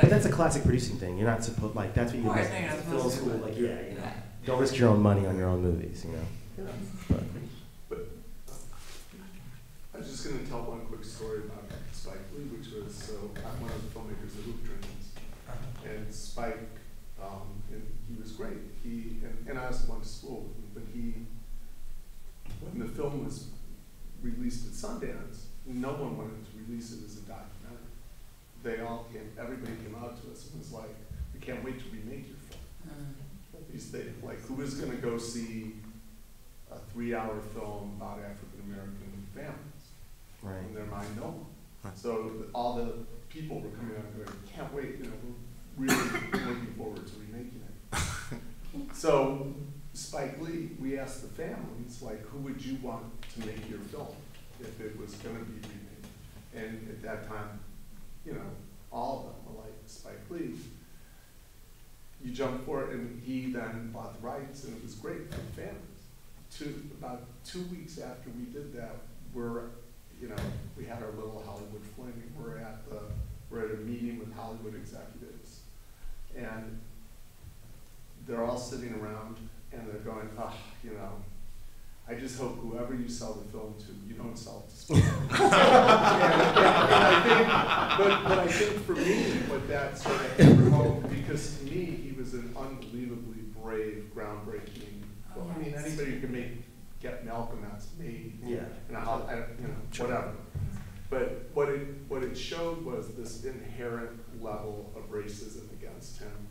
But that's a classic producing thing. You're not supposed, like, that's what you Of course, get you're not in supposed film to. school, like, yeah, you know. Don't risk your own money on your own movies, you know. But, I was just going to tell one quick story about Spike Lee, which was, so I'm one of the filmmakers at Hoop Dreams, and Spike, and he was great. And I also went to school with him, but when the film was released at Sundance, no one wanted to release it as a documentary. Everybody came out to us and was like, we can't wait to remake your film. Like, who is going to go see a 3-hour film about African-American families? right. In their mind, no one. So all the people were coming out and going, can't wait, you know, we're really looking forward to remaking it. So Spike Lee, we asked the families, like, who would you want to make your film if it was going to be remade? And at that time, you know, all of them were like, Spike Lee. You jump for it, and he then bought the rights, and it was great for the families. About 2 weeks after we did that, we had our little Hollywood fling. We're at a meeting with Hollywood executives, and they're all sitting around, and they're going, I just hope whoever you sell the film to, you don't sell it to Spike. and I think for me, what that sort of hammered home, because to me, he was an unbelievably brave, groundbreaking. Well, I mean, anybody who can get Malcolm X made, Yeah. Whatever. But what it showed was this inherent level of racism against him,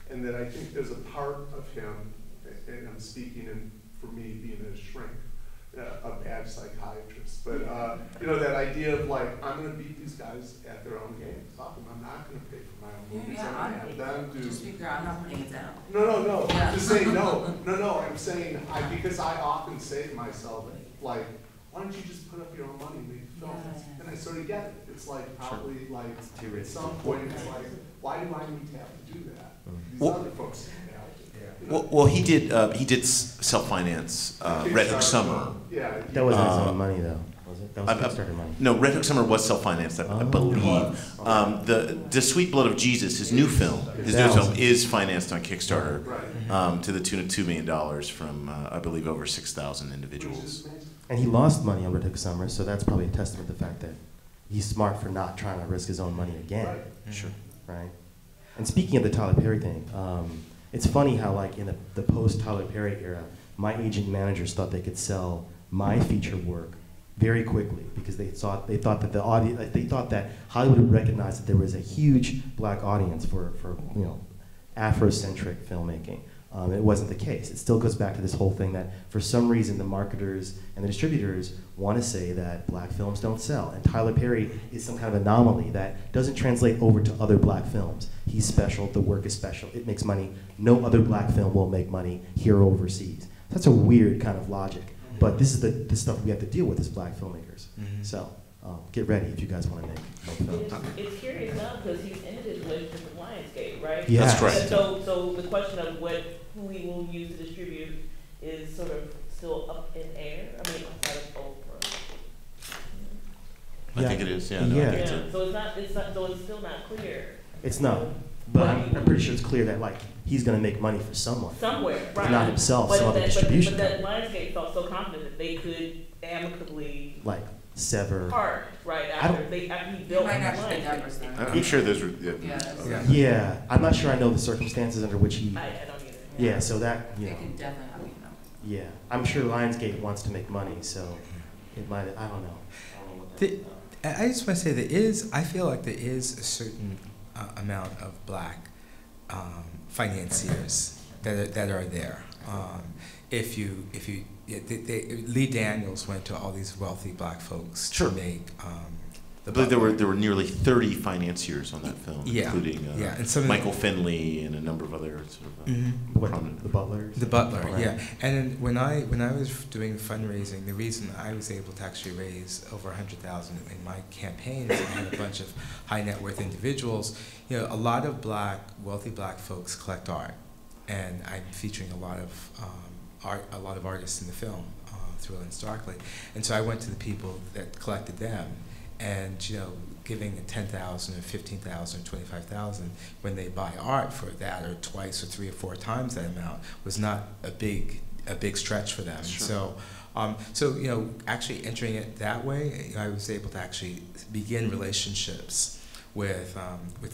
and that I think there's a part of him, and I'm speaking for me being a shrink, a bad psychiatrist, but that idea of like, I'm going to beat these guys at their own game. I'm not going to pay for my own movies. I'm going to have them do. Just be clear, I'm not putting it down. No. Yeah. I'm just saying no. I'm saying because I often say to myself, like, why don't you just put up your own money and make the film? Yeah. And I sort of get it. It's like probably like too at some point it's like, why do I need to have to do that? These Well- other folks have to. Well, he did self-finance Red Hook Summer. Yeah. That wasn't his own money, though, was it? That was Kickstarter money. No, Red Hook Summer was self-financed, I believe. The Sweet Blood of Jesus, his new film, is financed on Kickstarter to the tune of $2 million from, I believe, over 6,000 individuals. And he lost money on Red Hook Summer, so that's probably a testament to the fact that he's smart for not trying to risk his own money again. Right. Sure. Right? And speaking of the Tyler Perry thing, it's funny how, like, in the post-Tyler Perry era, my agent managers thought they could sell my feature work very quickly because they thought that the audience, they thought that Hollywood would recognize that there was a huge black audience for Afrocentric filmmaking. It wasn't the case. It still goes back to this whole thing that for some reason the marketers and the distributors want to say that black films don't sell. And Tyler Perry is some kind of anomaly that doesn't translate over to other black films. He's special, the work is special, it makes money. No other black film will make money here or overseas. That's a weird kind of logic. But this is the stuff we have to deal with as black filmmakers. So get ready if you guys want to make films. It's curious now because he's ended his relationship with Lionsgate, right? Yeah. That's correct. And so the question of who he will use to distribute is sort of still up in air. I mean, outside of Oprah. I think it is, yeah. Yeah. So it's still not clear. It's not. But I'm pretty sure it's clear that, like, he's going to make money for someone. Somewhere, right? Not himself, but some other distribution. But that Lionsgate felt so confident that they could amicably sever. part right after he built might not be Lionsgate. numbers then. I'm sure those were. Yeah, I'm not sure I know the circumstances under which he. I don't either. Yeah, so that They could definitely not be numbers. yeah, I'm sure Lionsgate wants to make money, so it might. I don't know. What that's about. I just want to say I feel like there is a certain amount of black financiers that are there. Lee Daniels went to all these wealthy black folks to make I believe there were nearly 30 financiers on that film, including and some Michael Finley and a number of other sort of prominent. The Butler. The Butler, right. yeah. And then when I was doing fundraising, the reason I was able to actually raise over $100,000 in my campaigns, I had a bunch of high net worth individuals. You know, a lot of wealthy black folks collect art, and I'm featuring a lot of artists in the film, Thrill and Starkly. And so I went to the people that collected them. And giving $10,000 or $15,000, $25,000 when they buy art for that, or twice or 3 or 4 times that amount, was not a big stretch for them. Sure. So actually entering it that way, I was able to actually begin relationships with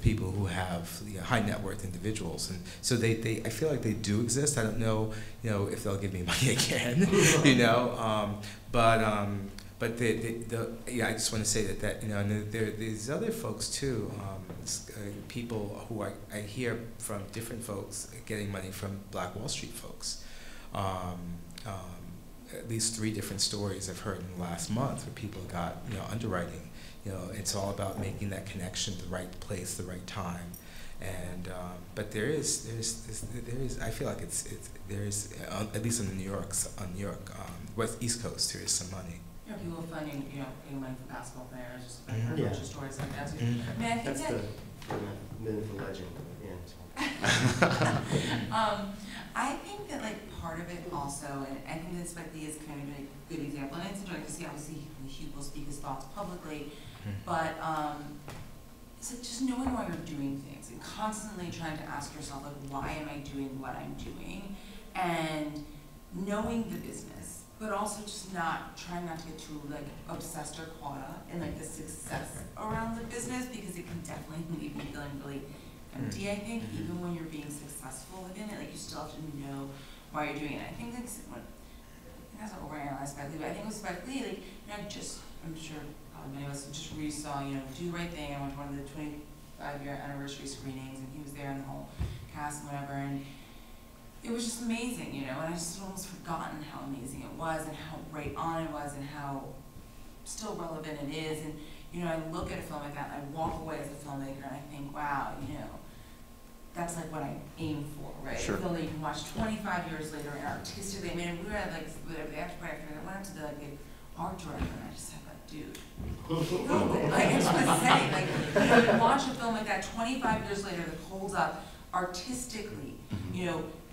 people who have high net worth individuals, and so I feel like they do exist. I don't know if they'll give me money again, But I just want to say that and there are these other folks too, people who I hear from different folks getting money from Black Wall Street folks. At least 3 different stories I've heard in the last month where people got underwriting. It's all about making that connection to the right place, the right time. And but there is I feel like there is at least on New York West East Coast there is some money. People funding, getting money from basketball players, just a bunch of stories like that. I mean, I think That's that the myth, the legend. I think that part of it also, and I think that Spike Lee is kind of a good example, and it's interesting to see. Obviously, Hugh will speak his thoughts publicly, but it's just knowing why you're doing things and constantly trying to ask yourself, why am I doing what I'm doing, and knowing the business, but also just trying not to get too obsessed or caught up in the success around the business, because it can definitely leave you feeling really empty. I think even when you're being successful within it, you still have to know why you're doing it. I think that's not overanalyze Spike Lee, but I think with Spike Lee, I'm sure probably many of us just saw, Do the Right Thing. I went to one of the 25-year anniversary screenings, and he was there, and the whole cast and whatever, and it was just amazing, and I just almost forgotten how amazing it was, and how right on it was, and how still relevant it is. And I look at a film like that, and I walk away as a filmmaker, and I think, wow, that's what I aim for, right? Sure. A film that you can watch 25 years later and artistically. I mean, we were at the after party, I went up to the art director, and I just said, dude, I just want to say, you watch a film like that 25 years later that holds up artistically,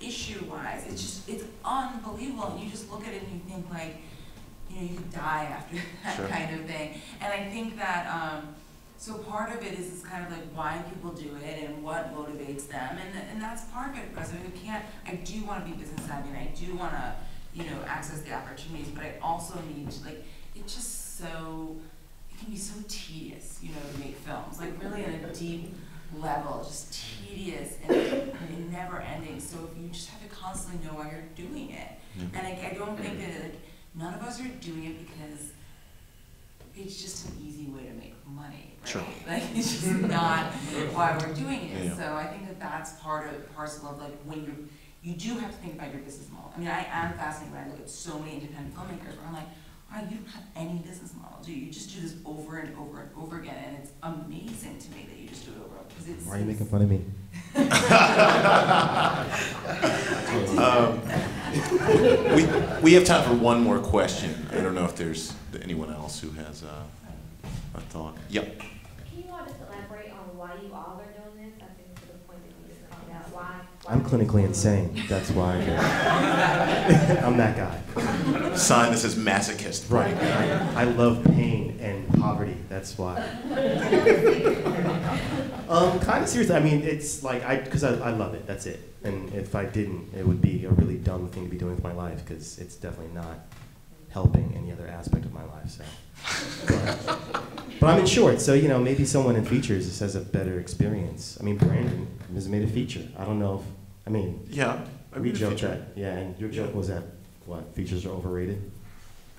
issue-wise, it's unbelievable, and you just look at it and you think you could die after that kind of thing. And I think that, so part of it is kind of why people do it and what motivates them, and that's part of it, because I do want to be business savvy, and I do want to, access the opportunities, but I also need to, it can be so tedious, to make films, really in a deep level, just tedious and never ending. So if you just have to constantly know why you're doing it. And I don't think that none of us are doing it because it's just an easy way to make money, right? Sure. It's just not why we're doing it. Yeah. So I think that that's parcel of when you do have to think about your business model. I mean, I am fascinated when I look at so many independent filmmakers where I'm like, wow, you don't have any business model, do you? You just do this over and over and over again, and it's amazing to me that you just do it over and over. Why are you making fun of me? We have time for one more question. I don't know if there's anyone else who has a thought. Yep. Can you all just elaborate on why you all are doing this? I think to the point that you just called out. Why I'm clinically insane. That's why I do it. I'm that guy. Sign that says masochist. Right. I love pain and poverty. That's why. Kind of seriously. I mean, it's because I love it. That's it. And if I didn't, it would be a really dumb thing to be doing with my life, because it's definitely not helping any other aspect of my life. So, but I'm in Schwartz, so maybe someone in features just has a better experience. I mean, Brandon has made a feature. I don't know if we joked that. Yeah, and your joke was that what, features are overrated?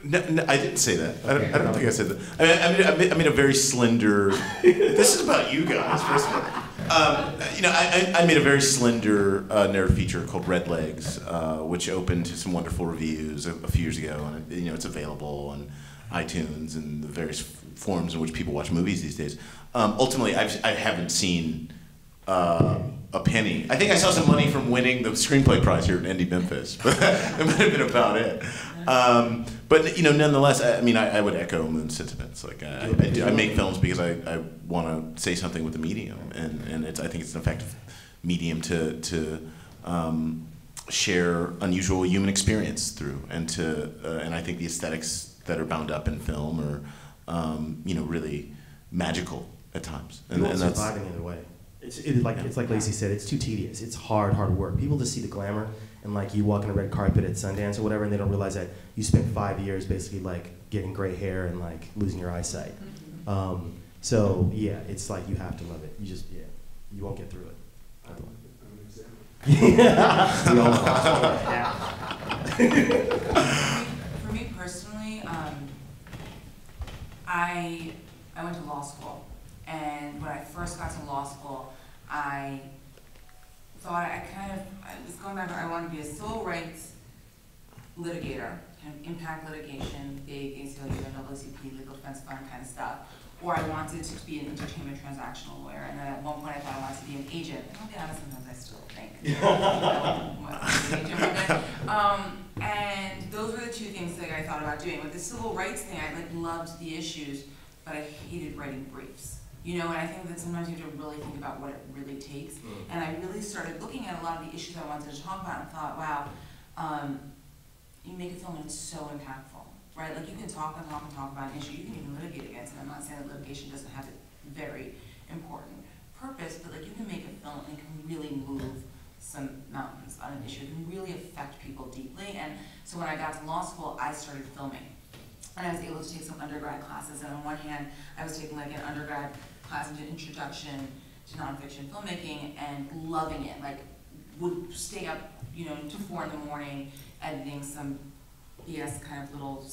No, I didn't say that. Okay. I don't think I said that. I made a very slender. This is about you guys, first of all. I made a very slender narrative feature called Red Legs, which opened to some wonderful reviews a few years ago, and it's available on iTunes and the various forms in which people watch movies these days. Ultimately, I haven't seen a penny. I think I saw some money from winning the screenplay prize here in Memphis, but that might have been about it. But nonetheless, I would echo Moon's sentiments. Like I make films because I want to say something with the medium, and I think it's an effective medium to share unusual human experience through, and I think the aesthetics that are bound up in film are really magical at times. And that's surviving either way. It's like Lacey said, it's too tedious. It's hard work. People just see the glamour, and like you walk on a red carpet at Sundance or whatever, and they don't realize that you spent 5 years basically like getting gray hair and like losing your eyesight. So yeah, it's like you have to love it. You won't get through it. For me personally, I went to law school, and when I first got to law school, I thought I was going back, I wanted to be a civil rights litigator, kind of impact litigation, big ACLU, NAACP, legal defense fund kind of stuff, or I wanted to be an entertainment transactional lawyer, and then at one point I thought I wanted to be an agent. And I'll be honest, sometimes I still think. And those were the two things that I thought about doing. With the civil rights thing, I loved the issues, but I hated writing briefs. And I think that sometimes you have to really think about what it really takes. And I really started looking at a lot of the issues I wanted to talk about and thought, wow, you make a film and it's so impactful, right? Like you can talk and talk and talk about an issue, you can even litigate against it. I'm not saying that litigation doesn't have a very important purpose, but like you can make a film and it can really move some mountains on an issue. It can really affect people deeply. And so when I got to law school, I started filming. And I was able to take some undergrad classes, and on one hand, I was taking like an undergrad class into introduction to nonfiction filmmaking and loving it. Like, would stay up, to 4 in the morning editing some BS kind of little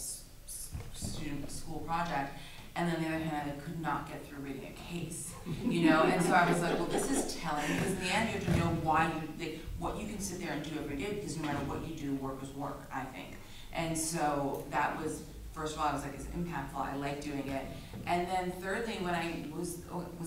student school project. And then on the other hand, I could not get through reading a case, And so I was like, well, this is telling, because in the end, you have to know what you can sit there and do every day, because no matter what you do, work is work, I think. And so that was, first of all, I was like, it's impactful, I like doing it. And then thirdly, when I was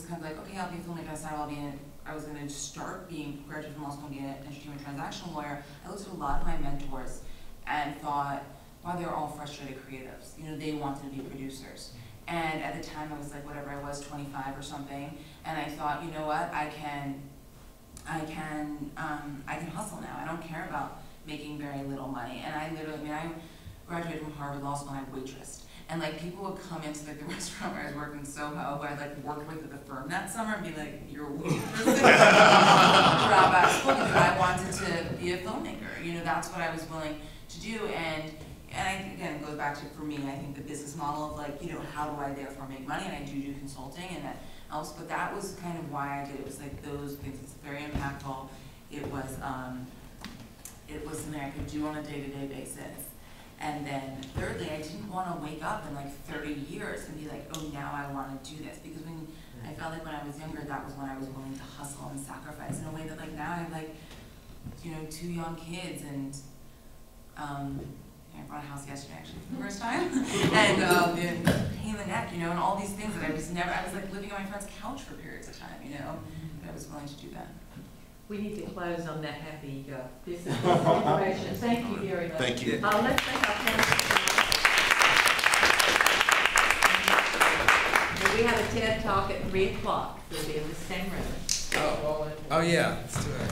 kind of like, okay, I'll be a filmmaker, I decided I was going to start graduate from law school and being an entertainment transactional lawyer, I looked at a lot of my mentors and thought, wow, they were all frustrated creatives. They wanted to be producers. And at the time, I was like, whatever I was, 25 or something, and I thought, you know what, I can hustle now. I don't care about making very little money. And I graduated from Harvard Law School and I waitressed. And like people would come into like the restaurant where I was working in Soho, who I like worked with at the firm that summer, and be like, "You're a waitress." Drop out of school because I wanted to be a filmmaker. That's what I was willing to do. And again, it goes back to, for me, I think the business model of like, how do I therefore make money? And I do consulting and that else. But that was kind of why I did it. It was like those things. It's very impactful. It was something I could do on a day-to-day basis. And then thirdly, I didn't want to wake up in like 30 years and be like, oh, now I want to do this. Because I felt like when I was younger, that was when I was willing to hustle and sacrifice in a way that like now I have like, 2 young kids, and I bought a house yesterday actually for the first time. And pain in the neck, and all these things that I was like living on my friend's couch for periods of time, but I was willing to do that. We need to close on that happy business information. Thank you very much. Thank you. Let's thank our panelists. We have a TED Talk at 3 o'clock. It'll be in the same room. Oh yeah. Let's do it.